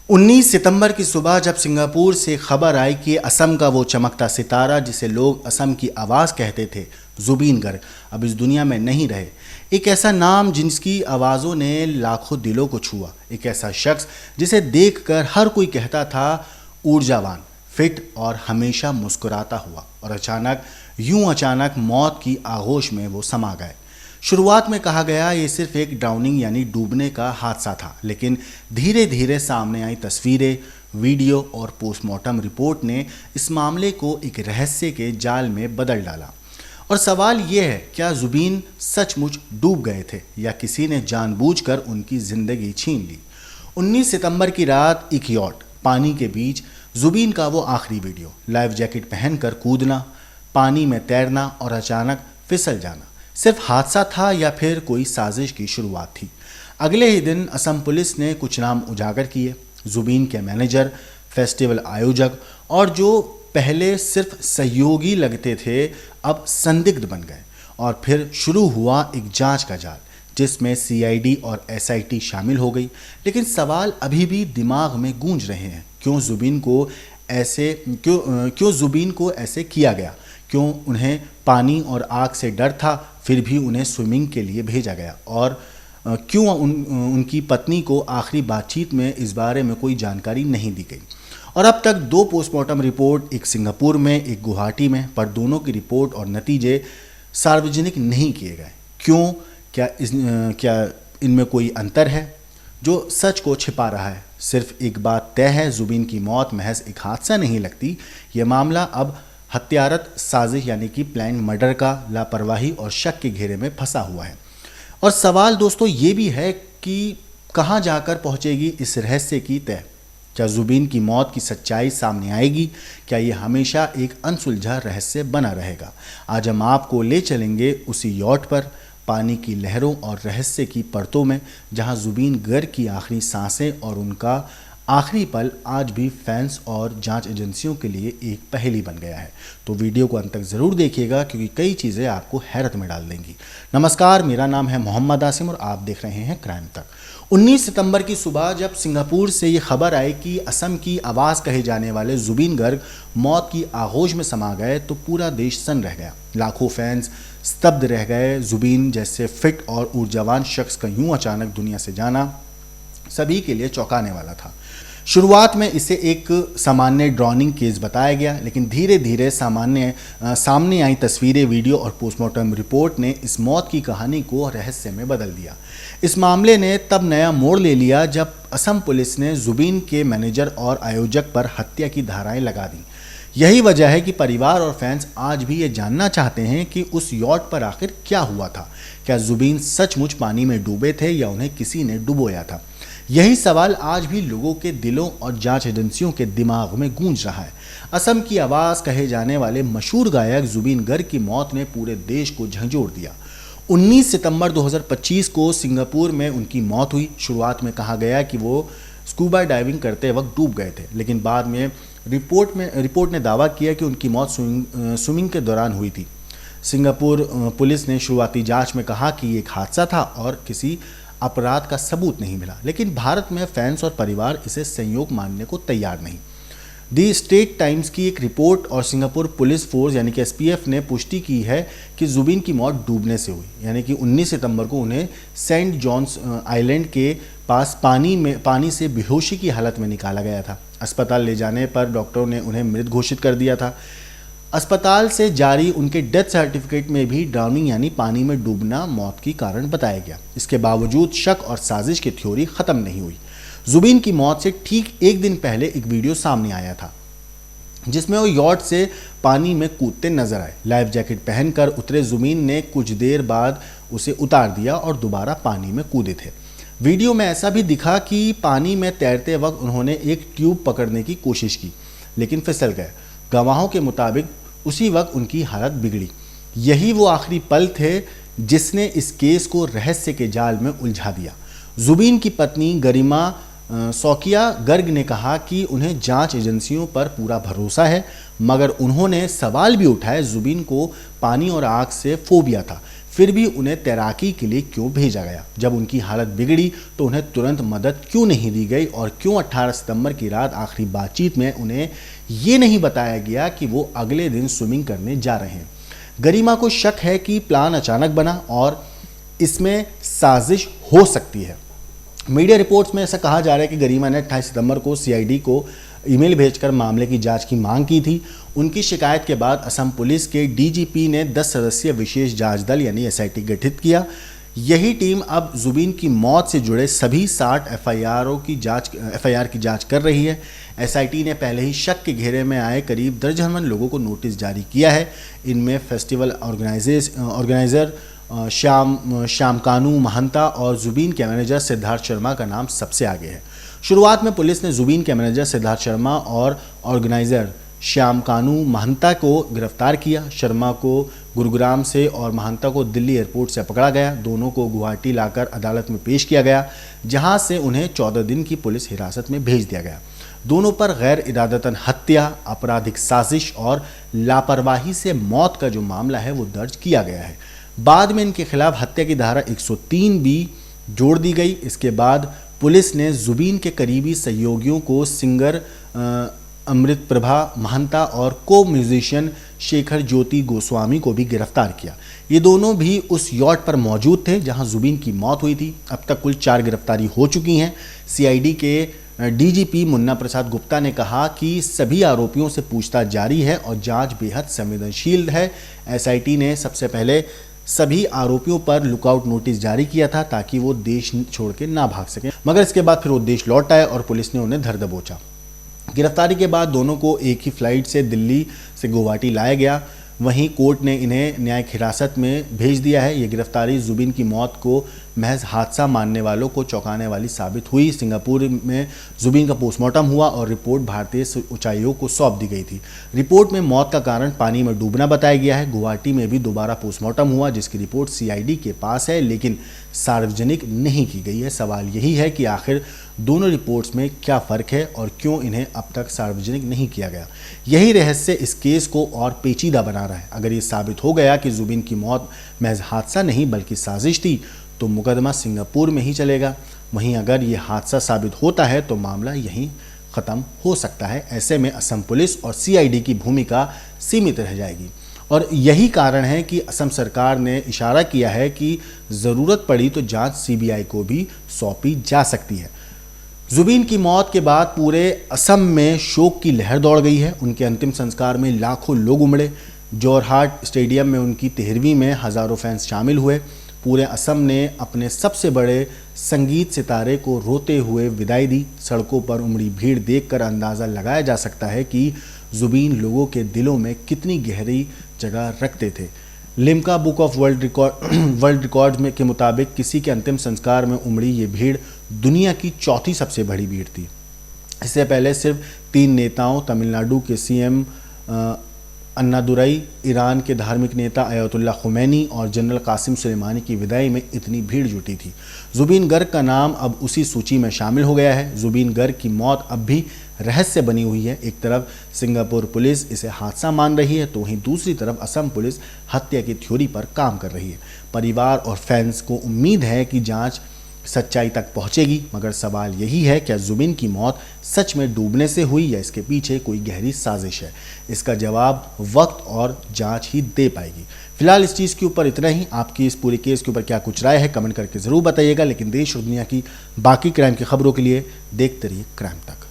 19 सितंबर की सुबह जब सिंगापुर से खबर आई कि असम का वो चमकता सितारा जिसे लोग असम की आवाज़ कहते थे, जुबीन गर्ग अब इस दुनिया में नहीं रहे। एक ऐसा नाम जिसकी आवाज़ों ने लाखों दिलों को छुआ, एक ऐसा शख्स जिसे देखकर हर कोई कहता था ऊर्जावान, फिट और हमेशा मुस्कुराता हुआ, और अचानक मौत की आगोश में वो समा गए। शुरुआत में कहा गया ये सिर्फ एक ड्राउनिंग यानी डूबने का हादसा था, लेकिन धीरे धीरे सामने आई तस्वीरें, वीडियो और पोस्टमार्टम रिपोर्ट ने इस मामले को एक रहस्य के जाल में बदल डाला। और सवाल ये है, क्या जुबीन सचमुच डूब गए थे या किसी ने जानबूझकर उनकी जिंदगी छीन ली? 19 सितंबर की रात एक यॉट, पानी के बीच जुबीन का वो आखिरी वीडियो, लाइफ जैकेट पहनकर कूदना, पानी में तैरना और अचानक फिसल जाना, सिर्फ हादसा था या फिर कोई साजिश की शुरुआत थी? अगले ही दिन असम पुलिस ने कुछ नाम उजागर किए। जुबीन के मैनेजर, फेस्टिवल आयोजक और जो पहले सिर्फ सहयोगी लगते थे अब संदिग्ध बन गए। और फिर शुरू हुआ एक जांच का जाल जिसमें सीआईडी और एसआईटी शामिल हो गई। लेकिन सवाल अभी भी दिमाग में गूंज रहे हैं, क्यों जुबीन को ऐसे किया गया? क्यों उन्हें पानी और आग से डर था फिर भी उन्हें स्विमिंग के लिए भेजा गया? और क्यों उनकी पत्नी को आखिरी बातचीत में इस बारे में कोई जानकारी नहीं दी गई? और अब तक 2 पोस्टमार्टम रिपोर्ट, एक सिंगापुर में, एक गुवाहाटी में, पर दोनों की रिपोर्ट और नतीजे सार्वजनिक नहीं किए गए। क्यों? क्या इनमें कोई अंतर है जो सच को छिपा रहा है? सिर्फ एक बात तय है, जुबीन की मौत महज एक हादसा नहीं लगती। ये मामला अब हत्यारत साजिश यानी कि प्लान मर्डर का, लापरवाही और शक के घेरे में फंसा हुआ है। और सवाल दोस्तों ये भी है कि कहाँ जाकर पहुँचेगी इस रहस्य की तह? क्या जुबीन की मौत की सच्चाई सामने आएगी? क्या ये हमेशा एक अनसुलझा रहस्य बना रहेगा? आज हम आपको ले चलेंगे उसी यॉट पर, पानी की लहरों और रहस्य की परतों में, जहां जुबीन गर्ग की आखिरी सांसें और उनका आखिरी पल आज भी फैंस और जांच एजेंसियों के लिए एक पहेली बन गया है। तो वीडियो को अंत तक ज़रूर देखिएगा क्योंकि कई चीज़ें आपको हैरत में डाल देंगी। नमस्कार, मेरा नाम है मोहम्मद आसिम और आप देख रहे हैं क्राइम तक। 19 सितंबर की सुबह जब सिंगापुर से ये खबर आई कि असम की आवाज़ कहे जाने वाले जुबीन गर्ग मौत की आगोश में समा गए तो पूरा देश सन्न रह गया। लाखों फैंस स्तब्ध रह गए। जुबीन जैसे फिट और ऊर्जावान शख्स का यूं अचानक दुनिया से जाना सभी के लिए चौंकाने वाला था। शुरुआत में इसे एक सामान्य ड्राउनिंग केस बताया गया, लेकिन धीरे धीरे सामने आई तस्वीरें, वीडियो और पोस्टमार्टम रिपोर्ट ने इस मौत की कहानी को रहस्य में बदल दिया। इस मामले ने तब नया मोड़ ले लिया जब असम पुलिस ने जुबीन के मैनेजर और आयोजक पर हत्या की धाराएं लगा दी। यही वजह है कि परिवार और फैंस आज भी ये जानना चाहते हैं कि उस यॉट पर आखिर क्या हुआ था। क्या जुबीन सचमुच पानी में डूबे थे या उन्हें किसी ने डुबोया था? यही सवाल आज भी लोगों के दिलों और जांच एजेंसियों के दिमाग में गूंज रहा है। असम की आवाज़ कहे जाने वाले मशहूर गायक जुबीन गर्ग की मौत ने पूरे देश को झंझोर दिया। 19 सितंबर 2025 को सिंगापुर में उनकी मौत हुई। शुरुआत में कहा गया कि वो स्कूबा डाइविंग करते वक्त डूब गए थे, लेकिन बाद में रिपोर्ट ने दावा किया कि उनकी मौत स्विमिंग के दौरान हुई थी। सिंगापुर पुलिस ने शुरुआती जांच में कहा कि ये एक हादसा था और किसी अपराध का सबूत नहीं मिला, लेकिन भारत में फैंस और परिवार इसे संयोग मानने को तैयार नहीं। दी स्टेट टाइम्स की एक रिपोर्ट और सिंगापुर पुलिस फोर्स यानी कि एसपीएफ ने पुष्टि की है कि जुबीन की मौत डूबने से हुई, यानी कि 19 सितंबर को उन्हें सेंट जॉन्स आइलैंड के पास पानी से बेहोशी की हालत में निकाला गया था। अस्पताल ले जाने पर डॉक्टरों ने उन्हें मृत घोषित कर दिया था। अस्पताल से जारी उनके डेथ सर्टिफिकेट में भी ड्राउनिंग यानी पानी में डूबना मौत की कारण बताया गया। इसके बावजूद शक और साजिश की थ्योरी खत्म नहीं हुई। जुबीन की मौत से ठीक एक दिन पहले एक वीडियो सामने आया था जिसमें वो यॉट से पानी में कूदते नजर आए। लाइफ जैकेट पहनकर उतरे जुबीन ने कुछ देर बाद उसे उतार दिया और दोबारा पानी में कूदे थे। वीडियो में ऐसा भी दिखा कि पानी में तैरते वक्त उन्होंने एक ट्यूब पकड़ने की कोशिश की लेकिन फिसल गए। गवाहों के मुताबिक उसी वक्त उनकी हालत बिगड़ी। यही वो आखिरी पल थे जिसने इस केस को रहस्य के जाल में उलझा दिया। जुबीन की पत्नी गरिमा सौकिया गर्ग ने कहा कि उन्हें जांच एजेंसियों पर पूरा भरोसा है, मगर उन्होंने सवाल भी उठाए जुबीन को पानी और आग से फोबिया था। फिर भी उन्हें तैराकी के लिए क्यों भेजा गया? जब उनकी हालत बिगड़ी तो उन्हें तुरंत मदद क्यों नहीं दी गई? और क्यों 18 सितंबर की रात आखिरी बातचीत में उन्हें ये नहीं बताया गया कि वो अगले दिन स्विमिंग करने जा रहे हैं? गरिमा को शक है कि प्लान अचानक बना और इसमें साजिश हो सकती है। मीडिया रिपोर्ट्स में ऐसा कहा जा रहा है कि गरिमा ने 28 सितंबर को सीआईडी को ईमेल भेजकर मामले की जांच की मांग की थी। उनकी शिकायत के बाद असम पुलिस के डीजीपी ने 10 सदस्यीय विशेष जांच दल यानी एसआईटी गठित किया। यही टीम अब जुबीन की मौत से जुड़े सभी 60 एफआईआर की जांच कर रही है। एसआईटी ने पहले ही शक के घेरे में आए करीब दर्जन लोगों को नोटिस जारी किया है। इनमें फेस्टिवल ऑर्गेनाइजर श्यामकानू महंता और जुबीन के मैनेजर सिद्धार्थ शर्मा का नाम सबसे आगे है। शुरुआत में पुलिस ने जुबीन के मैनेजर सिद्धार्थ शर्मा और ऑर्गेनाइजर श्यामकानू महंता को गिरफ्तार किया। शर्मा को गुरुग्राम से और महंता को दिल्ली एयरपोर्ट से पकड़ा गया। दोनों को गुवाहाटी लाकर अदालत में पेश किया गया, जहां से उन्हें 14 दिन की पुलिस हिरासत में भेज दिया गया। दोनों पर गैर इरादतन हत्या, आपराधिक साजिश और लापरवाही से मौत का जो मामला है वो दर्ज किया गया है। बाद में इनके खिलाफ हत्या की धारा 103 भी जोड़ दी गई। इसके बाद पुलिस ने जुबीन के करीबी सहयोगियों को सिंगर अमृत प्रभा महंता और को म्यूजिशियन शेखर ज्योति गोस्वामी को भी गिरफ्तार किया। ये दोनों भी उस यॉट पर मौजूद थे जहां जुबीन की मौत हुई थी। अब तक कुल 4 गिरफ्तारी हो चुकी हैं। सीआईडी के डीजीपी मुन्ना प्रसाद गुप्ता ने कहा कि सभी आरोपियों से पूछताछ जारी है और जांच बेहद संवेदनशील है। एसआईटी ने सबसे पहले सभी आरोपियों पर लुकआउट नोटिस जारी किया था ताकि वो देश छोड़ के ना भाग सकें, मगर इसके बाद फिर वो देश लौट आए और पुलिस ने उन्हें धर दबोचा। गिरफ्तारी के बाद दोनों को एक ही फ्लाइट से दिल्ली से गुवाहाटी लाया गया। वहीं कोर्ट ने इन्हें न्यायिक हिरासत में भेज दिया है। ये गिरफ्तारी जुबीन की मौत को महज हादसा मानने वालों को चौंकाने वाली साबित हुई। सिंगापुर में जुबीन का पोस्टमार्टम हुआ और रिपोर्ट भारतीय उच्चायोग को सौंप दी गई थी। रिपोर्ट में मौत का कारण पानी में डूबना बताया गया है। गुवाहाटी में भी दोबारा पोस्टमार्टम हुआ जिसकी रिपोर्ट सीआईडी के पास है, लेकिन सार्वजनिक नहीं की गई है। सवाल यही है कि आखिर दोनों रिपोर्ट्स में क्या फ़र्क है और क्यों इन्हें अब तक सार्वजनिक नहीं किया गया। यही रहस्य इस केस को और पेचीदा बना रहा है। अगर ये साबित हो गया कि जुबीन की मौत महज हादसा नहीं बल्कि साजिश थी तो मुकदमा सिंगापुर में ही चलेगा। वहीं अगर ये हादसा साबित होता है तो मामला यहीं ख़त्म हो सकता है। ऐसे में असम पुलिस और सीआईडी की भूमिका सीमित रह जाएगी और यही कारण है कि असम सरकार ने इशारा किया है कि ज़रूरत पड़ी तो जांच सीबीआई को भी सौंपी जा सकती है। जुबीन की मौत के बाद पूरे असम में शोक की लहर दौड़ गई है। उनके अंतिम संस्कार में लाखों लोग उमड़े। जोरहाट स्टेडियम में उनकी 13वीं में हज़ारों फैंस शामिल हुए। पूरे असम ने अपने सबसे बड़े संगीत सितारे को रोते हुए विदाई दी। सड़कों पर उमड़ी भीड़ देखकर अंदाज़ा लगाया जा सकता है कि जुबीन लोगों के दिलों में कितनी गहरी जगह रखते थे। Limca book of world record में के मुताबिक किसी के अंतिम संस्कार में उमड़ी ये भीड़ दुनिया की 4थी सबसे बड़ी भीड़ थी। इससे पहले सिर्फ 3 नेताओं, तमिलनाडु के सीएम अन्नादुरई, ईरान के धार्मिक नेता अयतुल्ला खुमैनी और जनरल कासिम सुलेमानी की विदाई में इतनी भीड़ जुटी थी। जुबीन गर्ग का नाम अब उसी सूची में शामिल हो गया है। जुबीन गर्ग की मौत अब भी रहस्य बनी हुई है। एक तरफ सिंगापुर पुलिस इसे हादसा मान रही है तो वहीं दूसरी तरफ असम पुलिस हत्या की थ्योरी पर काम कर रही है। परिवार और फैंस को उम्मीद है कि जांच सच्चाई तक पहुंचेगी, मगर सवाल यही है क्या जुबीन की मौत सच में डूबने से हुई या इसके पीछे कोई गहरी साजिश है? इसका जवाब वक्त और जांच ही दे पाएगी। फिलहाल इस चीज़ के ऊपर इतना ही। आपकी इस पूरे केस के ऊपर क्या कुछ राय है कमेंट करके ज़रूर बताइएगा। लेकिन देश और दुनिया की बाकी क्राइम की खबरों के लिए देखते रहिए क्राइम तक।